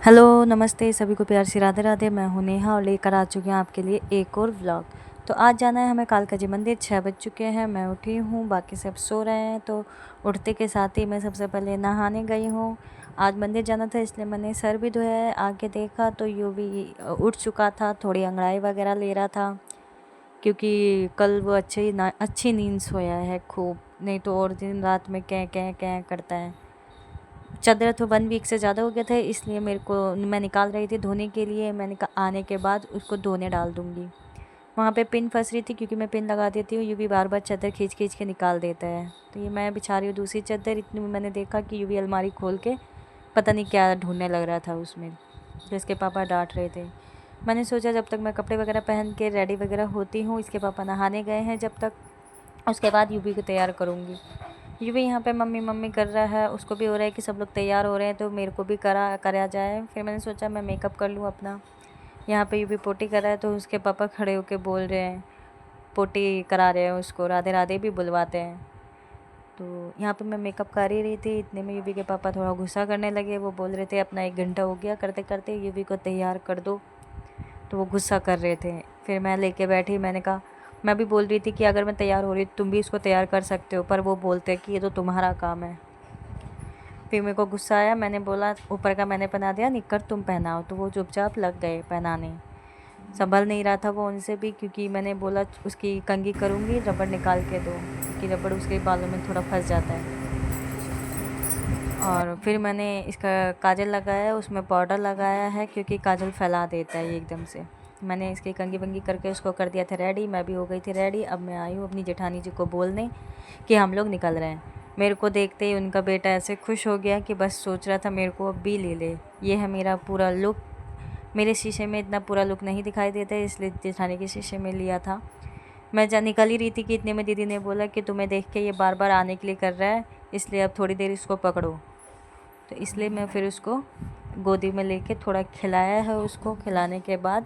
Hello, नमस्ते सभी को प्यार से राधे राधे। मैं हूँ नेहा और लेकर आ चुकी हूँ आपके लिए एक और व्लॉग। तो आज जाना है हमें कालका जी मंदिर। 6 बज चुके हैं, मैं उठी हूँ, बाकी सब सो रहे हैं। तो उठते के साथ ही मैं सबसे पहले नहाने गई हूँ। आज मंदिर जाना था इसलिए मैंने सर भी धोया है। आके देखा तो यूँ भी उठ चुका था, थोड़ी अंगड़ाई वगैरह ले रहा था क्योंकि कल वो अच्छी नींद सोया है खूब, नहीं तो और दिन रात में कै कै कै करता है। चादर तो 1 वीक से ज़्यादा हो गया था, इसलिए मैं निकाल रही थी धोने के लिए। मैंने कहा आने के बाद उसको धोने डाल दूँगी। वहाँ पे पिन फंस रही थी क्योंकि मैं पिन लगा देती हूँ, ये भी बार बार चादर खींच खींच के निकाल देता है। तो ये मैं बिछा रही हूँ दूसरी चादर। इतने में मैंने देखा कि ये भी अलमारी खोल के पता नहीं क्या ढूंढने लग रहा था उसमें, तो इसके पापा डांट रहे थे। मैंने सोचा जब तक मैं कपड़े वगैरह पहन के रेडी वगैरह होती हूँ, इसके पापा नहाने गए हैं जब तक, उसके बाद यूवी को तैयार करूँगी। यूवी यहाँ पे मम्मी मम्मी कर रहा है, उसको भी हो रहा है कि सब लोग तैयार हो रहे हैं तो मेरे को भी करा जाए। फिर मैंने सोचा मैं मेकअप कर लूँ अपना। यहाँ पे यूवी पोटी कर रहा है तो उसके पापा खड़े होके बोल रहे हैं, पोटी करा रहे हैं उसको, राधे राधे भी बुलवाते हैं। तो यहाँ पे मैं मेकअप कर ही रही थी, इतने में यूवी के पापा थोड़ा गुस्सा करने लगे। वो बोल रहे थे अपना 1 घंटा हो गया करते करते, यूवी को तैयार कर दो। तो वो गुस्सा कर रहे थे। फिर मैं लेके बैठी, मैंने कहा, मैं भी बोल रही थी कि अगर मैं तैयार हो रही तुम भी इसको तैयार कर सकते हो, पर वो बोलते हैं कि ये तो तुम्हारा काम है। फिर मेरे को गुस्सा आया, मैंने बोला ऊपर का मैंने पहना दिया, निक्कर तुम पहनाओ। तो वो चुपचाप लग गए पहनाने। संभल नहीं रहा था वो उनसे भी, क्योंकि मैंने बोला उसकी कंघी करूँगी, रबड़ निकाल के दो, क्योंकि रबड़ उसके बालों में थोड़ा फंस जाता है। और फिर मैंने इसका काजल लगाया, उसमें पाउडर लगाया है क्योंकि काजल फैला देता है ये एकदम से। मैंने इसकी कंघी वंगी करके उसको कर दिया था रेडी। मैं भी हो गई थी रेडी। अब मैं आई हूँ अपनी जेठानी जी को बोलने कि हम लोग निकल रहे हैं। मेरे को देखते ही उनका बेटा ऐसे खुश हो गया कि बस सोच रहा था मेरे को अब भी ले ले। ये है मेरा पूरा लुक। मेरे शीशे में इतना पूरा लुक नहीं दिखाई देता है, इसलिए जेठानी के शीशे में लिया था। मैं जा निकल ही रही थी कि इतने में दीदी ने बोला कि तुम्हें देख के ये बार बार आने के लिए कर रहा है, इसलिए अब थोड़ी देर इसको पकड़ो। तो इसलिए मैं फिर उसको गोदी में लेके थोड़ा खिलाया है। उसको खिलाने के बाद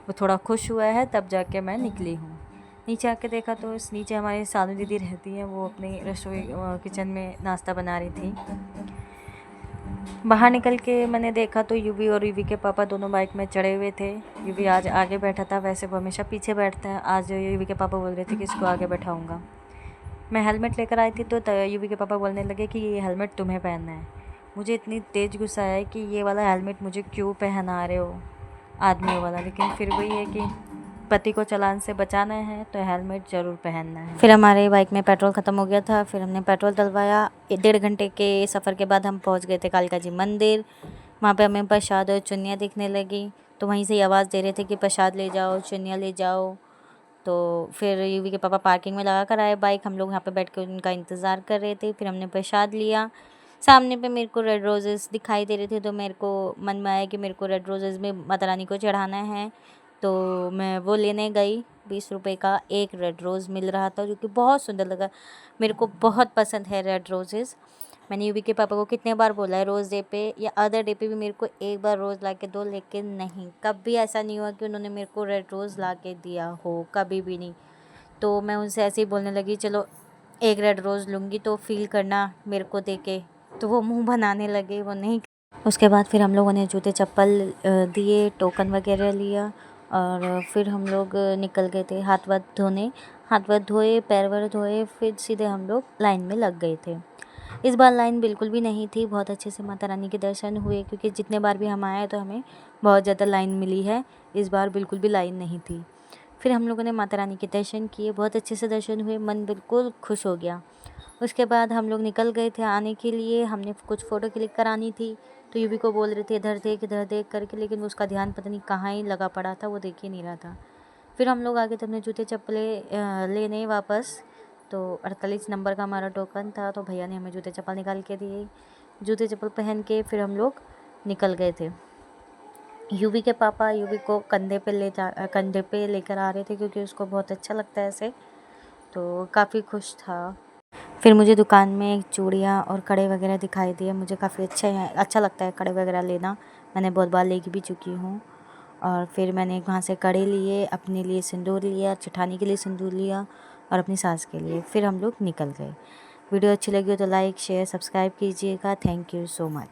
वो थोड़ा खुश हुआ है, तब जाके मैं निकली हूँ। नीचे आके देखा तो इस नीचे हमारी सानू दीदी रहती हैं, वो अपनी रसोई किचन में नाश्ता बना रही थी। बाहर निकल के मैंने देखा तो यूवी और यूवी के पापा दोनों बाइक में चढ़े हुए थे। यूवी आज आगे बैठा था, वैसे वो हमेशा पीछे बैठता है। आज यूवी के पापा बोल रहे थे कि इसको आगे बैठाऊँगा। मैं हेलमेट लेकर आई थी तो यूवी के पापा बोलने लगे कि ये हेलमेट तुम्हें पहनना है। मुझे इतनी तेज़ गुस्सा आया कि ये वाला हेलमेट मुझे क्यों पहना रहे हो, आदमियों वाला। लेकिन फिर वही है कि पति को चालान से बचाना है तो हेलमेट ज़रूर पहनना है। फिर हमारे बाइक में पेट्रोल ख़त्म हो गया था, फिर हमने पेट्रोल डलवाया। 1.5 घंटे के सफ़र के बाद हम पहुंच गए थे कालका जी मंदिर। वहाँ पे हमें प्रसाद और चुन्नियाँ दिखने लगी, तो वहीं से आवाज़ दे रहे थे कि प्रसाद ले जाओ, चुन्नियाँ ले जाओ। तो फिर यूवी के पापा पार्किंग में लगा कर आए बाइक। हम लोग यहाँ पे बैठ के उनका इंतज़ार कर रहे थे। फिर हमने प्रसाद लिया। सामने पे मेरे को रेड रोज़ेस दिखाई दे रहे थे, तो मेरे को मन में आया कि मेरे को रेड रोज़ेस में माता रानी को चढ़ाना है। तो मैं वो लेने गई। 20 रुपये का एक रेड रोज़ मिल रहा था, जो कि बहुत सुंदर लगा। मेरे को बहुत पसंद है रेड रोज़ेस। मैंने यूवी के पापा को कितने बार बोला है रोज़ डे पे या अदर डे पे भी मेरे को एक बार रोज़ ला के दो, लेकिन नहीं, कभी ऐसा नहीं हुआ कि उन्होंने मेरे को रेड रोज़ ला के दिया हो, कभी भी नहीं। तो मैं उनसे ऐसे ही बोलने लगी, चलो एक रेड रोज़ लूँगी तो फ़ील करना मेरे को दे के। तो वो मुँह बनाने लगे, वो नहीं। उसके बाद फिर हम लोगों ने जूते चप्पल दिए, टोकन वगैरह लिया और फिर हम लोग निकल गए थे हाथ वाथ धोने। हाथ वाथ धोए, पैर वैर धोए, फिर सीधे हम लोग लाइन में लग गए थे। इस बार लाइन बिल्कुल भी नहीं थी, बहुत अच्छे से माता रानी के दर्शन हुए, क्योंकि जितने बार भी हम आए तो हमें बहुत ज़्यादा लाइन मिली है। इस बार बिल्कुल भी लाइन नहीं थी। फिर हम लोगों ने माता रानी के दर्शन किए, बहुत अच्छे से दर्शन हुए, मन बिल्कुल खुश हो गया। उसके बाद हम लोग निकल गए थे आने के लिए। हमने कुछ फ़ोटो क्लिक करानी थी, तो यूवी को बोल रहे थे इधर देख करके, लेकिन उसका ध्यान पता नहीं कहाँ ही लगा पड़ा था, वो देख ही नहीं रहा था। फिर हम लोग आगे थे अपने जूते चप्पलें लेने वापस। तो 48 नंबर का हमारा टोकन था, तो भैया ने हमें जूते चप्पल निकाल के दिए। जूते चप्पल पहन के फिर हम लोग निकल गए थे। यूवी के पापा यूवी को कंधे पे लेकर आ रहे थे, क्योंकि उसको बहुत अच्छा लगता है ऐसे, तो काफ़ी खुश था। फिर मुझे दुकान में चूड़ियाँ और कड़े वगैरह दिखाई दिए। मुझे काफ़ी अच्छा लगता है कड़े वगैरह लेना, मैंने बहुत बार ले भी चुकी हूँ। और फिर मैंने वहाँ से कड़े लिए, अपने लिए सिंदूर लिया, जेठानी के लिए सिंदूर लिया और अपनी सास के लिए। फिर हम लोग निकल गए। वीडियो अच्छी लगी हो तो लाइक शेयर सब्सक्राइब कीजिएगा। Thank you so much.